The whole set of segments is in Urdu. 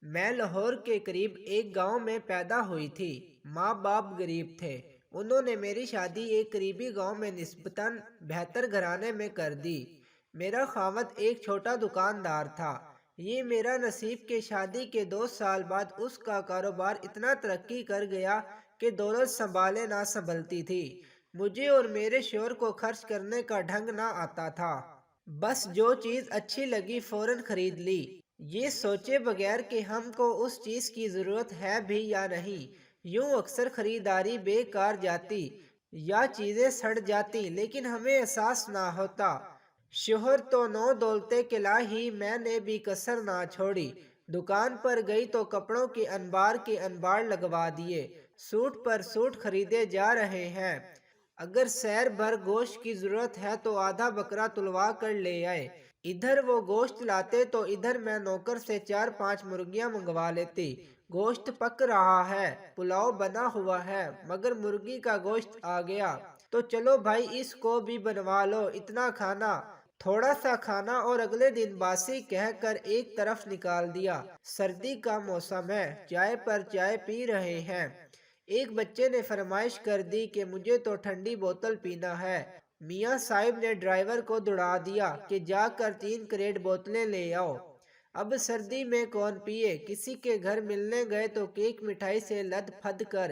میں لاہور کے قریب ایک گاؤں میں پیدا ہوئی تھی۔ ماں باپ غریب تھے۔ انہوں نے میری شادی ایک قریبی گاؤں میں نسبتاً بہتر گھرانے میں کر دی۔ میرا خاوند ایک چھوٹا دکاندار تھا۔ یہ میرا نصیب کہ شادی کے 2 سال بعد اس کا کاروبار اتنا ترقی کر گیا کہ دولت سنبھالے نہ سنبھلتی تھی۔ مجھے اور میرے شوہر کو خرچ کرنے کا ڈھنگ نہ آتا تھا۔ بس جو چیز اچھی لگی فوراً خرید لی، یہ سوچے بغیر کہ ہم کو اس چیز کی ضرورت ہے بھی یا نہیں۔ یوں اکثر خریداری بے کار جاتی یا چیزیں سڑ جاتی لیکن ہمیں احساس نہ ہوتا۔ شوہر تو نو دولتیں کلا ہی، میں نے بھی کسر نہ چھوڑی۔ دکان پر گئی تو کپڑوں کے انبار لگوا دیے۔ سوٹ پر سوٹ خریدے جا رہے ہیں۔ اگر سیر بھر گوشت کی ضرورت ہے تو آدھا بکرا تلوا کر لے آئے۔ ادھر وہ گوشت لاتے تو ادھر میں نوکر سے 4-5 مرغیاں منگوا لیتی۔ گوشت پک رہا ہے، پلاؤ بنا ہوا ہے، مگر مرغی کا گوشت آ گیا تو چلو بھائی اس کو بھی بنوا لو، اتنا کھانا، تھوڑا سا کھانا اور اگلے دن باسی کہہ کر ایک طرف نکال دیا۔ سردی کا موسم ہے، چائے پر چائے پی رہے ہیں۔ ایک بچے نے فرمائش کر دی کہ مجھے تو ٹھنڈی بوتل پینا ہے۔ میاں صاحب نے ڈرائیور کو دوڑا دیا کہ جا کر 3 کریٹ بوتلیں لے آؤ۔ اب سردی میں کون پیے؟ کسی کے گھر ملنے گئے تو کیک مٹھائی سے لد پھد کر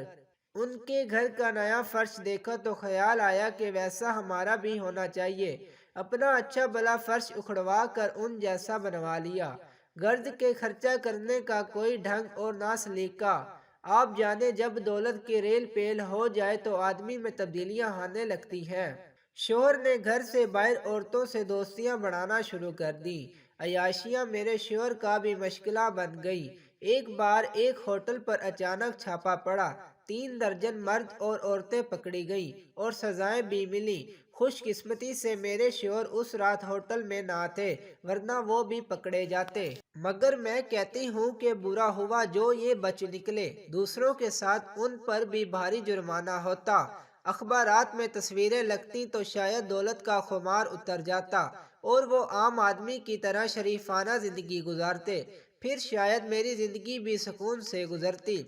ان کے گھر کا نیا فرش دیکھا تو خیال آیا کہ ویسا ہمارا بھی ہونا چاہیے۔ اپنا اچھا بھلا فرش اکھڑوا کر ان جیسا بنوا لیا۔ گرد کے خرچہ کرنے کا کوئی ڈھنگ اور نہ سلیقہ۔ آپ جانے جب دولت کی ریل پیل ہو جائے تو آدمی میں تبدیلیاں آنے لگتی ہیں۔ شوہر نے گھر سے باہر عورتوں سے دوستیاں بڑھانا شروع کر دی۔ عیاشیاں میرے شوہر کا بھی مشغلہ بن گئی۔ ایک بار ایک ہوٹل پر اچانک چھاپا پڑا، 3 درجن مرد اور عورتیں پکڑی گئیں اور سزائیں بھی ملیں۔ خوش قسمتی سے میرے شوہر اس رات ہوٹل میں نہ تھے، ورنہ وہ بھی پکڑے جاتے۔ مگر میں کہتی ہوں کہ برا ہوا جو یہ بچ نکلے، دوسروں کے ساتھ ان پر بھی بھاری جرمانہ ہوتا۔ اخبارات میں تصویریں لگتی تو شاید دولت کا خمار اتر جاتا اور وہ عام آدمی کی طرح شریفانہ زندگی گزارتے، پھر شاید میری زندگی بھی سکون سے گزرتی۔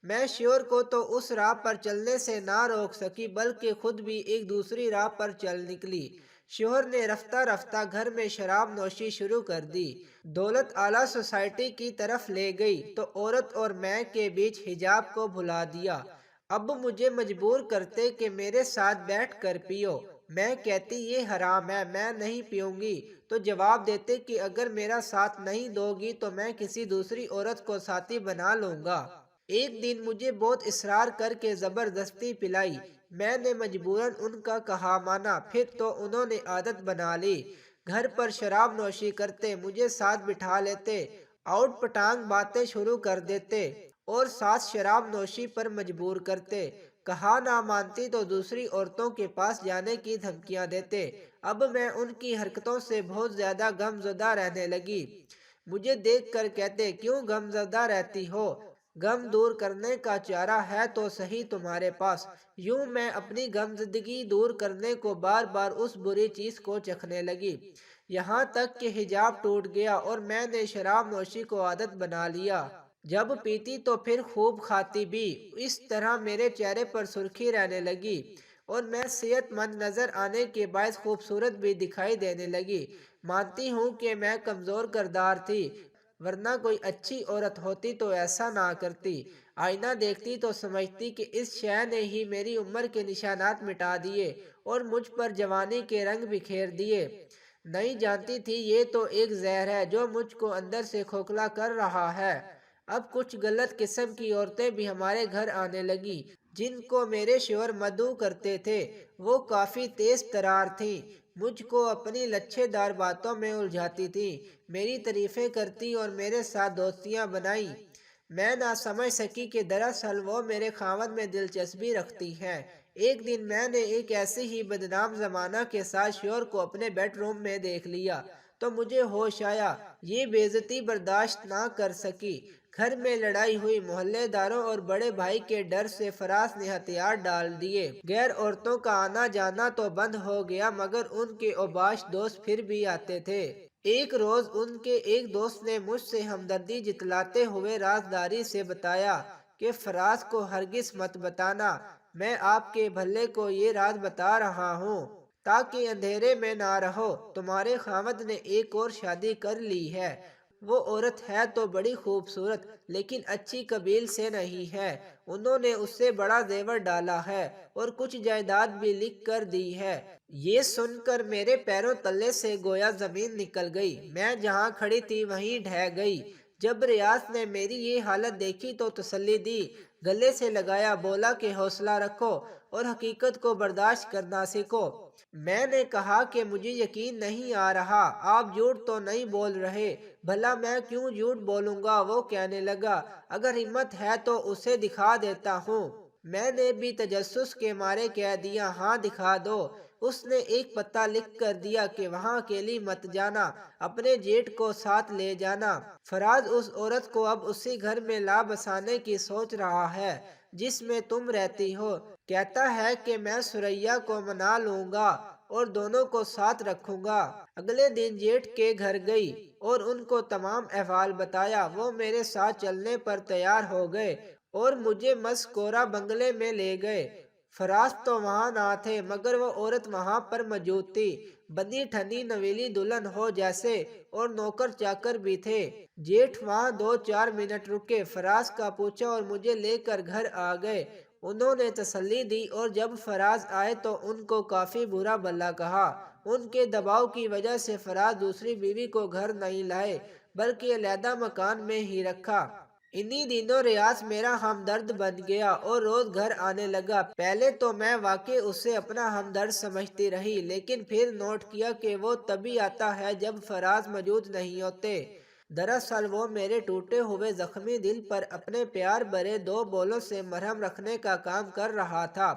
میں شوہر کو تو اس راہ پر چلنے سے نہ روک سکی بلکہ خود بھی ایک دوسری راہ پر چل نکلی۔ شوہر نے رفتہ رفتہ گھر میں شراب نوشی شروع کر دی۔ دولت اعلیٰ سوسائٹی کی طرف لے گئی تو عورت اور میں کے بیچ حجاب کو بھلا دیا۔ اب مجھے مجبور کرتے کہ میرے ساتھ بیٹھ کر پیو۔ میں کہتی یہ حرام ہے، میں نہیں پیوں گی، تو جواب دیتے کہ اگر میرا ساتھ نہیں دو گی تو میں کسی دوسری عورت کو ساتھی بنا لوں گا۔ ایک دن مجھے بہت اصرار کر کے زبردستی پلائی۔ میں نے مجبوراً ان کا کہا مانا، پھر تو انہوں نے عادت بنا لی۔ گھر پر شراب نوشی کرتے، مجھے ساتھ بٹھا لیتے، آؤٹ پٹانگ باتیں شروع کر دیتے اور ساتھ شراب نوشی پر مجبور کرتے۔ کہا نہ مانتی تو دوسری عورتوں کے پاس جانے کی دھمکیاں دیتے۔ اب میں ان کی حرکتوں سے بہت زیادہ غم زدہ رہنے لگی۔ مجھے دیکھ کر کہتے کیوں غم زدہ رہتی ہو؟ غم دور کرنے کا چارہ ہے تو صحیح تمہارے پاس۔ یوں میں اپنی غم زدگی دور کرنے کو بار بار اس بری چیز کو چکھنے لگی، یہاں تک کہ حجاب ٹوٹ گیا اور میں نے شراب نوشی کو عادت بنا لیا۔ جب پیتی تو پھر خوب کھاتی بھی۔ اس طرح میرے چہرے پر سرخی رہنے لگی اور میں صحت مند نظر آنے کے باعث خوبصورت بھی دکھائی دینے لگی۔ مانتی ہوں کہ میں کمزور کردار تھی، ورنہ کوئی اچھی عورت ہوتی تو ایسا نہ کرتی۔ آئینہ دیکھتی تو سمجھتی کہ اس شے نے ہی میری عمر کے نشانات مٹا دیے اور مجھ پر جوانی کے رنگ بکھیر دیے۔ نہیں جانتی تھی یہ تو ایک زہر ہے جو مجھ کو اندر سے کھوکھلا کر رہا ہے۔ اب کچھ غلط قسم کی عورتیں بھی ہمارے گھر آنے لگی جن کو میرے شوہر مدعو کرتے تھے۔ وہ کافی تیز ترار تھیں، مجھ کو اپنی لچھے دار باتوں میں الجھاتی تھیں، میری تعریفیں کرتی اور میرے ساتھ دوستیاں بنائیں۔ میں نہ سمجھ سکی کہ دراصل وہ میرے خاوند میں دلچسپی رکھتی ہیں۔ ایک دن میں نے ایک ایسے ہی بدنام زمانہ کے ساتھ شوہر کو اپنے بیڈ روم میں دیکھ لیا تو مجھے ہوش آیا۔ یہ بے عزتی برداشت نہ کر سکی۔ گھر میں لڑائی ہوئی، محلے داروں اور بڑے بھائی کے ڈر سے فراز نے ہتھیار ڈال دیے۔ غیر عورتوں کا آنا جانا تو بند ہو گیا مگر ان کے اوباش دوست پھر بھی آتے تھے۔ ایک روز ان کے ایک دوست نے مجھ سے ہمدردی جتلاتے ہوئے رازداری سے بتایا کہ فراز کو ہرگز مت بتانا، میں آپ کے بھلے کو یہ راز بتا رہا ہوں تاکہ اندھیرے میں نہ رہو۔ تمہارے خاوند نے ایک اور شادی کر لی ہے، وہ عورت ہے تو بڑی خوبصورت لیکن اچھی قبیل سے نہیں ہے، انہوں نے اس سے بڑا زیور ڈالا ہے اور کچھ جائیداد بھی لکھ کر دی ہے۔ یہ سن کر میرے پیروں تلے سے گویا زمین نکل گئی، میں جہاں کھڑی تھی وہیں ڈھہ گئی۔ جب ریاض نے میری یہ حالت دیکھی تو تسلی دی، گلے سے لگایا، بولا کہ حوصلہ رکھو اور حقیقت کو برداشت کرنا سیکھو۔ میں نے کہا کہ مجھے یقین نہیں آ رہا، آپ جھوٹ تو نہیں بول رہے؟ بھلا میں کیوں جھوٹ بولوں گا؟ وہ کہنے لگا، اگر ہمت ہے تو اسے دکھا دیتا ہوں۔ میں نے بھی تجسس کے مارے کہہ دیا، ہاں دکھا دو۔ اس نے ایک پتہ لکھ کر دیا کہ وہاں اکیلی مت جانا، اپنے جیٹ کو ساتھ لے جانا۔ فراز اس عورت کو اب اسی گھر میں لا بسانے کی سوچ رہا ہے جس میں تم رہتی ہو، کہتا ہے کہ میں سریا کو منا لوں گا اور دونوں کو ساتھ رکھوں گا۔ اگلے دن جیٹ کے گھر گئی اور ان کو تمام احوال بتایا، وہ میرے ساتھ چلنے پر تیار ہو گئے اور مجھے مسکورہ بنگلے میں لے گئے۔ فراز تو وہاں نہ تھے مگر وہ عورت وہاں پر موجود تھی، بنی ٹھنی نویلی دلہن ہو جیسے، اور نوکر چاکر بھی تھے۔ جیٹھ وہاں 2-4 منٹ رکے، فراز کا پوچھا اور مجھے لے کر گھر آ گئے۔ انہوں نے تسلی دی اور جب فراز آئے تو ان کو کافی برا بھلا کہا۔ ان کے دباؤ کی وجہ سے فراز دوسری بیوی کو گھر نہیں لائے بلکہ علیحدہ مکان میں ہی رکھا۔ انہی دنوں ریاض میرا ہمدرد بن گیا اور روز گھر آنے لگا۔ پہلے تو میں واقعی اسے اپنا ہمدرد سمجھتی رہی، لیکن پھر نوٹ کیا کہ وہ تبھی آتا ہے جب فراز موجود نہیں ہوتے۔ دراصل وہ میرے ٹوٹے ہوئے زخمی دل پر اپنے پیار بھرے 2 بولوں سے مرہم رکھنے کا کام کر رہا تھا،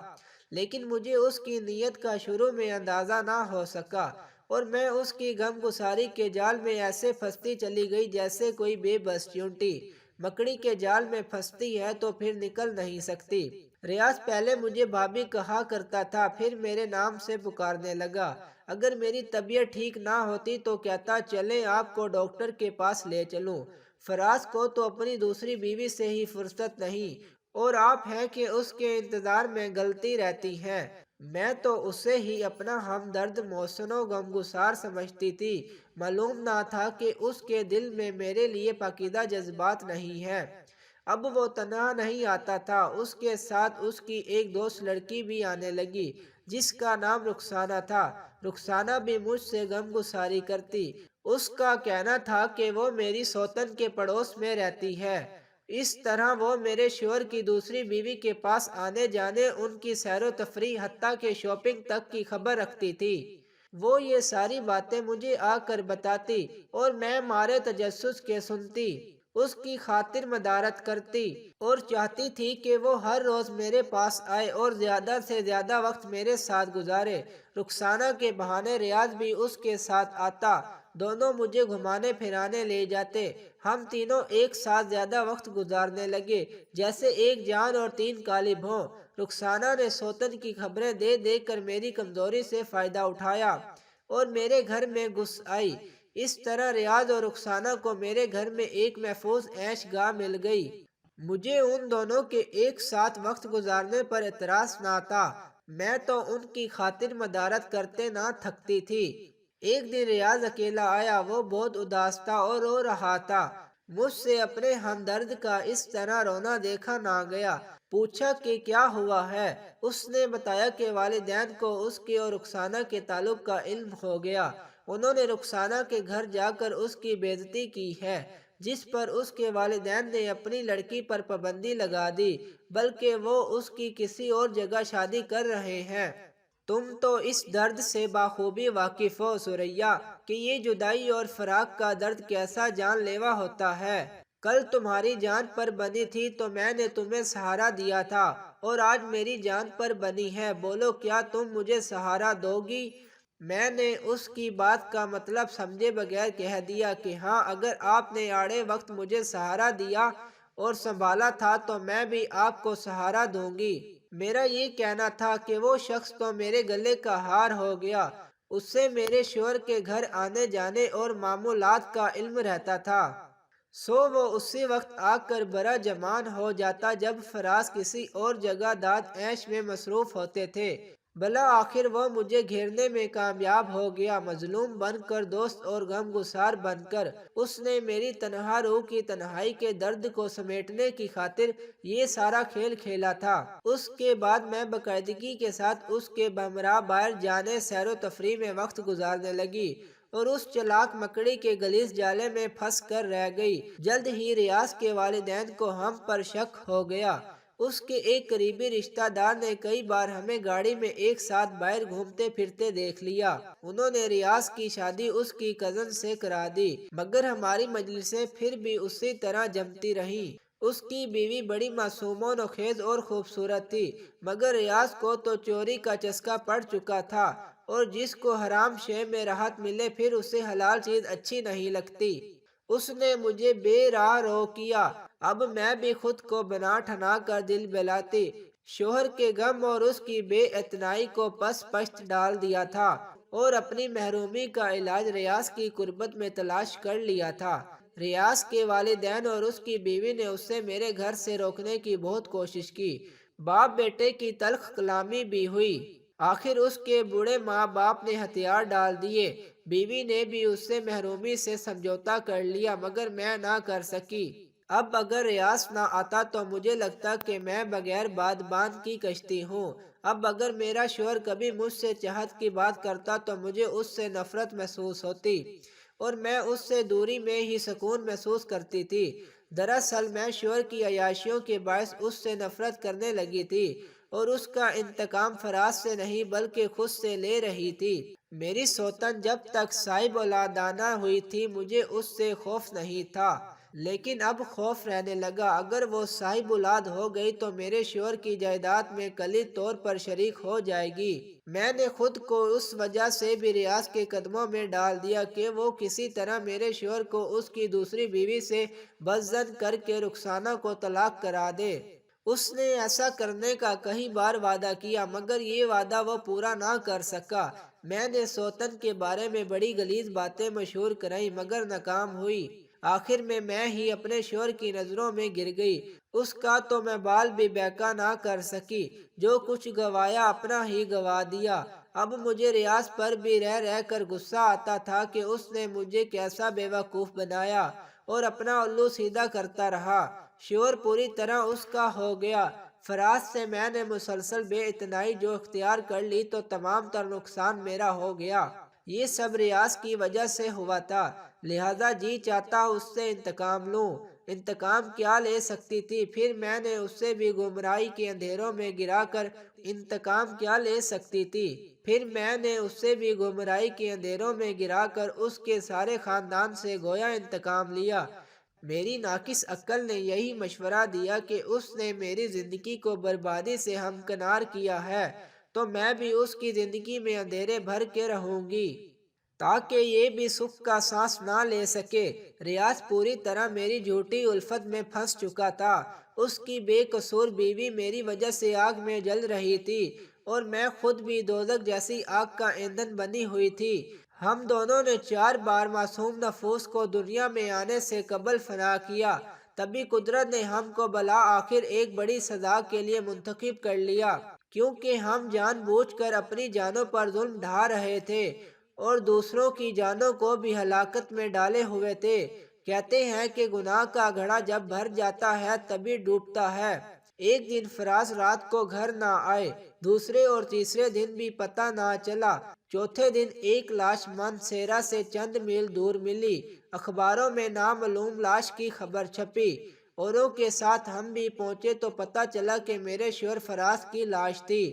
لیکن مجھے اس کی نیت کا شروع میں اندازہ نہ ہو سکا اور میں اس کی غم گساری کے جال میں ایسے پھنستی چلی گئی جیسے کوئی بے بس چیونٹی مکڑی کے جال میں پھنستی ہے تو پھر نکل نہیں سکتی۔ ریاض پہلے مجھے بھابی کہا کرتا تھا، پھر میرے نام سے پکارنے لگا۔ اگر میری طبیعت ٹھیک نہ ہوتی تو کہتا، چلیں آپ کو ڈاکٹر کے پاس لے چلوں۔ فراز کو تو اپنی دوسری بیوی سے ہی فرصت نہیں اور آپ ہیں کہ اس کے انتظار میں گلتی رہتی ہیں۔ میں تو اسے ہی اپنا ہمدرد محسن و غمگسار سمجھتی تھی، معلوم نہ تھا کہ اس کے دل میں میرے لیے پاکیزہ جذبات نہیں ہیں۔ اب وہ تنہا نہیں آتا تھا، اس کے ساتھ اس کی ایک دوست لڑکی بھی آنے لگی جس کا نام رخسانہ تھا۔ رخسانہ بھی مجھ سے غم گساری کرتی، اس کا کہنا تھا کہ وہ میری سوتن کے پڑوس میں رہتی ہے۔ اس طرح وہ میرے شوہر کی دوسری بیوی کے پاس آنے جانے، ان کی سیر و تفریح حتیٰ کہ شاپنگ تک کی خبر رکھتی تھی۔ وہ یہ ساری باتیں مجھے آ کر بتاتی اور میں مارے تجسس کے سنتی، اس کی خاطر مدارت کرتی اور چاہتی تھی کہ وہ ہر روز میرے پاس آئے اور زیادہ سے زیادہ وقت میرے ساتھ گزارے۔ رخسانہ کے بہانے ریاض بھی اس کے ساتھ آتا، دونوں مجھے گھمانے پھرانے لے جاتے۔ ہم تینوں ایک ساتھ زیادہ وقت گزارنے لگے جیسے ایک جان اور 3 قالب ہوں۔ رخسانہ نے سوتن کی خبریں دے دے کر میری کمزوری سے فائدہ اٹھایا اور میرے گھر میں گھس آئی۔ اس طرح ریاض اور رخسانہ کو میرے گھر میں ایک محفوظ عیش گاہ مل گئی۔ مجھے ان دونوں کے ایک ساتھ وقت گزارنے پر اعتراض نہ تھا، میں تو ان کی خاطر مدارت کرتے نہ تھکتی تھی۔ ایک دن ریاض اکیلا آیا، وہ بہت اداس تھا اور رو رہا تھا۔ مجھ سے اپنے ہمدرد کا اس طرح رونا دیکھا نہ گیا۔ پوچھا کہ کیا ہوا ہے؟ اس نے بتایا کہ والدین کو اس کے اور رخسانہ کے تعلق کا علم ہو گیا، انہوں نے رخسانہ کے گھر جا کر اس کی بے عزتی کی ہے، جس پر اس کے والدین نے اپنی لڑکی پر پابندی لگا دی، بلکہ وہ اس کی کسی اور جگہ شادی کر رہے ہیں۔ تم تو اس درد سے بخوبی واقف ہو سریا کہ یہ جدائی اور فراق کا درد کیسا جان لیوا ہوتا ہے۔ کل تمہاری جان پر بنی تھی تو میں نے تمہیں سہارا دیا تھا اور آج میری جان پر بنی ہے، بولو کیا تم مجھے سہارا دو گی؟ میں نے اس کی بات کا مطلب سمجھے بغیر کہہ دیا کہ ہاں، اگر آپ نے آڑے وقت مجھے سہارا دیا اور سنبھالا تھا تو میں بھی آپ کو سہارا دوں گی۔ میرا یہ کہنا تھا کہ وہ شخص تو میرے گلے کا ہار ہو گیا، اس سے میرے شوہر کے گھر آنے جانے اور معمولات کا علم رہتا تھا۔ وہ اسی وقت آ کر برا جمان ہو جاتا جب فراز کسی اور جگہ داد عیش میں مصروف ہوتے تھے۔ بالآخر وہ مجھے گھیرنے میں کامیاب ہو گیا۔ مظلوم بن کر، دوست اور غم گسار بن کر، اس نے میری تنہا روح کی تنہائی کے درد کو سمیٹنے کی خاطر یہ سارا کھیل کھیلا تھا۔ اس کے بعد میں باقاعدگی کے ساتھ اس کے بمراہ باہر جانے، سیر و تفریح میں وقت گزارنے لگی اور اس چلاک مکڑی کے غلیظ جالے میں پھنس کر رہ گئی۔ جلد ہی ریاض کے والدین کو ہم پر شک ہو گیا۔ اس کے ایک قریبی رشتہ دار نے کئی بار ہمیں گاڑی میں ایک ساتھ باہر گھومتے پھرتے دیکھ لیا۔ انہوں نے ریاض کی شادی اس کی کزن سے کرا دی، مگر ہماری مجلسیں پھر بھی اسی طرح جمتی رہیں۔ اس کی بیوی بڑی معصوم و خیز اور خوبصورت تھی، مگر ریاض کو تو چوری کا چسکا پڑ چکا تھا، اور جس کو حرام شے میں راحت ملے پھر اسے حلال چیز اچھی نہیں لگتی۔ اس نے مجھے بے راہ رو کیا۔ اب میں بھی خود کو بنا ٹھنا کر دل بہلاتی شوہر کے غم اور اس کی بے اعتنائی کو پس پشت ڈال دیا تھا، اور اپنی محرومی کا علاج ریاض کی قربت میں تلاش کر لیا تھا۔ ریاض کے والدین اور اس کی بیوی نے اسے میرے گھر سے روکنے کی بہت کوشش کی۔ باپ بیٹے کی تلخ کلامی بھی ہوئی۔ آخر اس کے بوڑھے ماں باپ نے ہتھیار ڈال دیے۔ بیوی نے بھی اس سے محرومی سے سمجھوتا کر لیا، مگر میں نہ کر سکی۔ اب اگر ریاض نہ آتا تو مجھے لگتا کہ میں بغیر بادبان کی کشتی ہوں۔ اب اگر میرا شوہر کبھی مجھ سے چاہت کی بات کرتا تو مجھے اس سے نفرت محسوس ہوتی، اور میں اس سے دوری میں ہی سکون محسوس کرتی تھی۔ دراصل میں شوہر کی عیاشیوں کے باعث اس سے نفرت کرنے لگی تھی، اور اس کا انتقام فراز سے نہیں بلکہ خود سے لے رہی تھی۔ میری سوتن جب تک صاحب اولادانہ ہوئی تھی مجھے اس سے خوف نہیں تھا، لیکن اب خوف رہنے لگا۔ اگر وہ صاحب اولاد ہو گئی تو میرے شوہر کی جائیداد میں کلی طور پر شریک ہو جائے گی۔ میں نے خود کو اس وجہ سے بھی ریاض کے قدموں میں ڈال دیا کہ وہ کسی طرح میرے شوہر کو اس کی دوسری بیوی سے بدظن کر کے رخسانہ کو طلاق کرا دے۔ اس نے ایسا کرنے کا کئی بار وعدہ کیا، مگر یہ وعدہ وہ پورا نہ کر سکا۔ میں نے سوتن کے بارے میں بڑی غلیظ باتیں مشہور کرائیں، مگر ناکام ہوئی۔ آخر میں ہی اپنے شوہر کی نظروں میں گر گئی۔ اس کا تو میں بال بھی بیکا نہ کر سکی۔ جو کچھ گوایا اپنا ہی گوا دیا۔ اب مجھے ریاض پر بھی رہ رہ کر غصہ آتا تھا کہ اس نے مجھے کیسا بے وقوف بنایا اور اپنا الو سیدھا کرتا رہا۔ شوہر پوری طرح اس کا ہو گیا۔ فراز سے میں نے مسلسل بے اعتنائی جو اختیار کر لی تو تمام تر نقصان میرا ہو گیا۔ یہ سب ریاض کی وجہ سے ہوا تھا، لہذا جی چاہتا اس سے انتقام لوں۔ انتقام کیا لے سکتی تھی؟ پھر میں نے اس سے بھی گمراہی کے اندھیروں میں گرا کر انتقام کیا لے سکتی تھی؟ پھر میں نے اس سے بھی گمراہی کے اندھیروں میں گرا کر اس کے سارے خاندان سے گویا انتقام لیا۔ میری ناقص عقل نے یہی مشورہ دیا کہ اس نے میری زندگی کو بربادی سے ہمکنار کیا ہے، تو میں بھی اس کی زندگی میں اندھیرے بھر کے رہوں گی، تاکہ یہ بھی سکھ کا سانس نہ لے سکے۔ ریاض پوری طرح میری جھوٹی الفت میں پھنس چکا تھا۔ اس کی بے قصور بیوی میری وجہ سے آگ میں جل رہی تھی، اور میں خود بھی دوزخ جیسی آگ کا ایندھن بنی ہوئی تھی۔ ہم دونوں نے 4 بار معصوم نفوس کو دنیا میں آنے سے قبل فنا کیا۔ تبھی قدرت نے ہم کو بالآخر ایک بڑی سزا کے لیے منتخب کر لیا، کیونکہ ہم جان بوجھ کر اپنی جانوں پر ظلم ڈھا رہے تھے اور دوسروں کی جانوں کو بھی ہلاکت میں ڈالے ہوئے تھے۔ کہتے ہیں کہ گناہ کا گھڑا جب بھر جاتا ہے تبھی ڈوبتا ہے۔ ایک دن فراز رات کو گھر نہ آئے، دوسرے اور تیسرے دن بھی پتہ نہ چلا، چوتھے دن ایک لاش مانسیرا سے چند میل دور ملی۔ اخباروں میں نامعلوم لاش کی خبر چھپی۔ اوروں کے ساتھ ہم بھی پہنچے تو پتہ چلا کہ میرے شوہر فراز کی لاش تھی،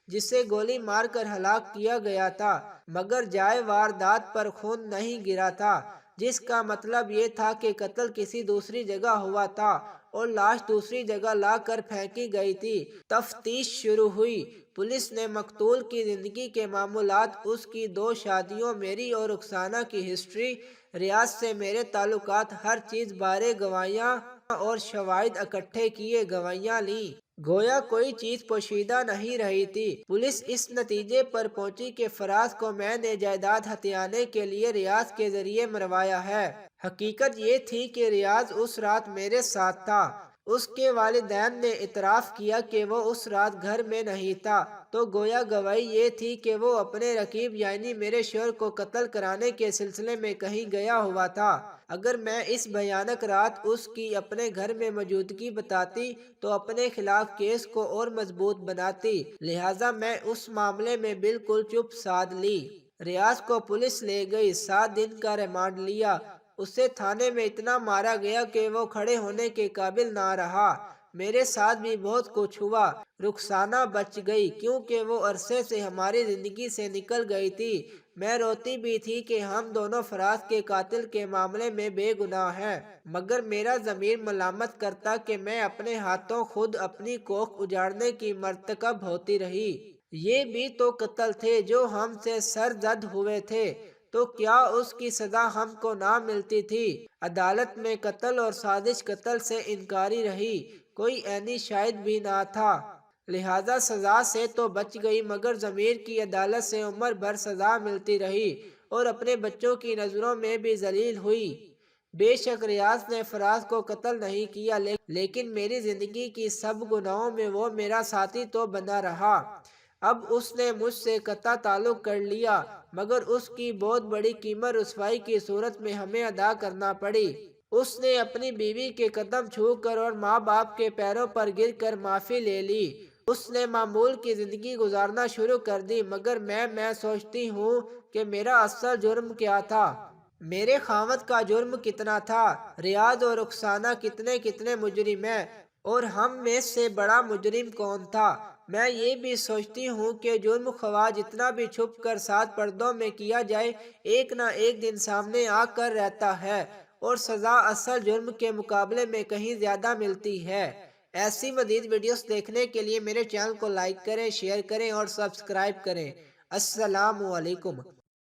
جسے گولی مار کر ہلاک کیا گیا تھا، مگر جائے واردات پر خون نہیں گرا تھا، جس کا مطلب یہ تھا کہ قتل کسی دوسری جگہ ہوا تھا اور لاش دوسری جگہ لا کر پھینکی گئی تھی۔ تفتیش شروع ہوئی۔ پولیس نے مقتول کی زندگی کے معمولات، اس کی 2 شادیوں، میری اور رخسانہ کی ہسٹری، ریاض سے میرے تعلقات، ہر چیز بارے گواہیاں اور شواہد اکٹھے کیے، گواہیاں لیں۔ گویا کوئی چیز پوشیدہ نہیں رہی تھی۔ پولیس اس نتیجے پر پہنچی کہ فراز کو میں نے جائیداد ہتھیانے کے لیے ریاض کے ذریعے مروایا ہے۔ حقیقت یہ تھی کہ ریاض اس رات میرے ساتھ تھا۔ اس کے والدین نے اعتراف کیا کہ وہ اس رات گھر میں نہیں تھا، تو گویا گواہی یہ تھی کہ وہ اپنے رقیب یعنی میرے شوہر کو قتل کرانے کے سلسلے میں کہیں گیا ہوا تھا۔ اگر میں اس بھیانک رات اس کی اپنے گھر میں موجودگی بتاتی تو اپنے خلاف کیس کو اور مضبوط بناتی، لہٰذا میں اس معاملے میں بالکل چپ سادھ لی۔ ریاض کو پولیس لے گئی، 7 دن کا ریمانڈ لیا۔ اسے تھانے میں اتنا مارا گیا کہ وہ کھڑے ہونے کے قابل نہ رہا۔ میرے ساتھ بھی بہت کچھ ہوا۔ رخسانہ بچ گئی کیونکہ وہ عرصے سے ہماری زندگی سے نکل گئی تھی۔ میں روتی بھی تھی کہ ہم دونوں فراز کے قاتل کے معاملے میں بے گناہ ہیں، مگر میرا ضمیر ملامت کرتا کہ میں اپنے ہاتھوں خود اپنی کوکھ اجاڑنے کی مرتکب ہوتی رہی۔ یہ بھی تو قتل تھے جو ہم سے سرزد ہوئے تھے، تو کیا اس کی سزا ہم کو نہ ملتی تھی؟ عدالت میں قتل اور سازش قتل سے انکاری رہی، کوئی عینی شاہد بھی نہ تھا، لہٰذا سزا سے تو بچ گئی، مگر ضمیر کی عدالت سے عمر بھر سزا ملتی رہی اور اپنے بچوں کی نظروں میں بھی ذلیل ہوئی۔ بے شک ریاض نے فراز کو قتل نہیں کیا، لیکن میری زندگی کی سب گناہوں میں وہ میرا ساتھی تو بنا رہا۔ اب اس نے مجھ سے قطع تعلق کر لیا، مگر اس کی بہت بڑی قیمت رسوائی کی صورت میں ہمیں ادا کرنا پڑی۔ اس نے اپنی بیوی کے قدم چھو کر اور ماں باپ کے پیروں پر گر کر معافی لے لی۔ اس نے معمول کی زندگی گزارنا شروع کر دی، مگر میں سوچتی ہوں کہ میرا اصل جرم کیا تھا؟ میرے خاوند کا جرم کتنا تھا؟ ریاض اور رخسانہ کتنے مجرم ہیں، اور ہم میں سے بڑا مجرم کون تھا؟ میں یہ بھی سوچتی ہوں کہ جرم خواہ جتنا بھی چھپ کر 7 پردوں میں کیا جائے، ایک نہ ایک دن سامنے آ کر رہتا ہے، اور سزا اصل جرم کے مقابلے میں کہیں زیادہ ملتی ہے۔ ایسی مزید ویڈیوز دیکھنے کے لیے میرے چینل کو لائک کریں، شیئر کریں اور سبسکرائب کریں۔ السلام علیکم۔